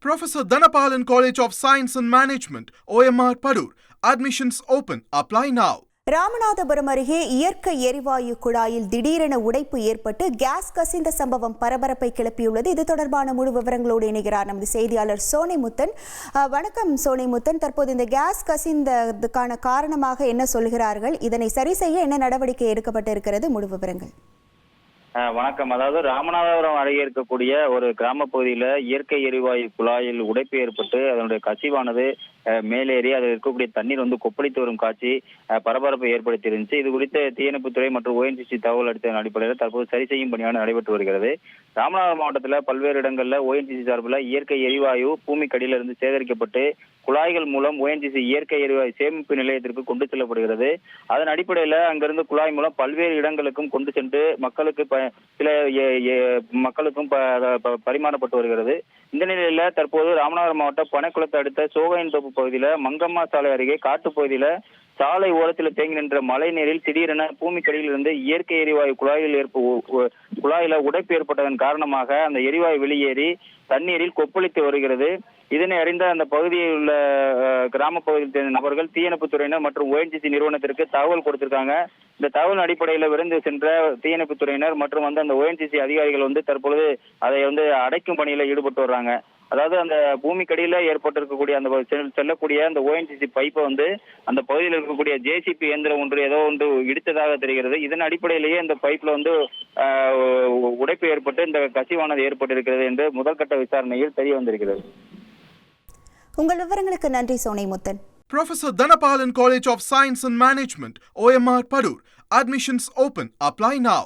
Professor Dhanapalan College of Science and Management, OMR Padur. Admissions open. Apply now. Ramanathapuram அருகே இயற்கை எரிவாயு குழாயில் திடீரென உடைப்பு ஏற்பட்டு கேஸ் கசிந்த சம்பவம் பரபரப்பை கிளப்பியுள்ளது. இது தொடர்பான முழு விவரங்களோடு இணைகிறார் நமது செய்தியாளர் சோனைமுத்தன். வணக்கம் சோனைமுத்தன். தற்போது இந்த கேஸ் கசிந்ததுக்கான காரணமாக என்ன சொல்கிறார்கள்? இதனை சரி செய்ய என்ன நடவடிக்கை எடுக்கப்பட்டிருக்கிறது? முழு விவரங்கள். வணக்கம். அதாவது ராமநாதபுரம் அருகே இருக்கக்கூடிய ஒரு கிராம பகுதியில இயற்கை எரிவாயு குழாயில் உடைப்பு ஏற்பட்டு அதனுடைய கசிவானது மேலேறி அதில் இருக்கக்கூடிய தண்ணீர் கொப்பளித்து வரும் காட்சி பரபரப்பை ஏற்படுத்தி இருந்துச்சு. இது குறித்து தீயணைப்புத்துறை மற்றும் ONGC தகவல் அளித்த அடிப்படையில் தற்போது சரி செய்யும் பணியான நடைபெற்று வருகிறது. ராமநாதபுரம் மாவட்டத்தில் பல்வேறு இடங்கள்ல ONGC சார்பில் இயற்கை எரிவாயு பூமிக்கடியிலிருந்து சேகரிக்கப்பட்டு குழாய்கள் மூலம் ONGC இயற்கை எரிவாயு சேமிப்பு நிலையத்திற்கு கொண்டு செல்லப்படுகிறது. அதன் அடிப்படையில் அங்கிருந்து குழாய் மூலம் பல்வேறு இடங்களுக்கும் கொண்டு சென்று சில மக்களுக்கும் பரிமாறப்பட்டு வருகிறது. இந்த நிலையில தற்போது ராமநாதபுரம் மாவட்டம் பனைக்குளத்தை அடுத்த சோகையன்தோப்பு பகுதியில மங்கம்மா சாலை அருகே காட்டு பகுதியில சாலை ஓரத்தில் தேங்கி நின்ற மழை நீரில் திடீரென பூமிக்கடியில் இருந்து இயற்கை எரிவாயு குழாயில உடைப்பு ஏற்பட்டதன் காரணமாக அந்த எரிவாயு வெளியேறி தண்ணீரில் கொப்பளித்து வருகிறது. இதனை அறிந்த அந்த பகுதியில் உள்ள கிராம பகுதியில் சேர்ந்த நபர்கள் தீயணைப்புத்துறையினர் மற்றும் ONGC நிறுவனத்திற்கு தகவல் கொடுத்திருக்காங்க. இந்த தகவல் அடிப்படையில் விரைந்து சென்ற தீயணைப்புத்துறையினர் மற்றும் அந்த ONGC அதிகாரிகள் தற்பொழுது அதை அடைக்கும் பணியில ஈடுபட்டு வர்றாங்க. அதாவது அந்த பூமிக்கடியில ஏற்பட்டிருக்கக்கூடிய அந்த செல்லக்கூடிய அந்த ONGC பைப்பை அந்த பகுதியில் இருக்கக்கூடிய JCB இயந்திரம் ஏதோ இடித்ததாக தெரிகிறது. இதன் அடிப்படையிலேயே இந்த பைப்ல உடைப்பு ஏற்பட்டு இந்த கசிவானது ஏற்பட்டிருக்கிறது என்று முதல்கட்ட விசாரணையில் தெரிய வந்திருக்கிறது. உங்கள் விவரங்களுக்கு நன்றி Sonaimuthan. Professor Dhanapalan College of Science and Management, OMR Padur. Admissions open. Apply now.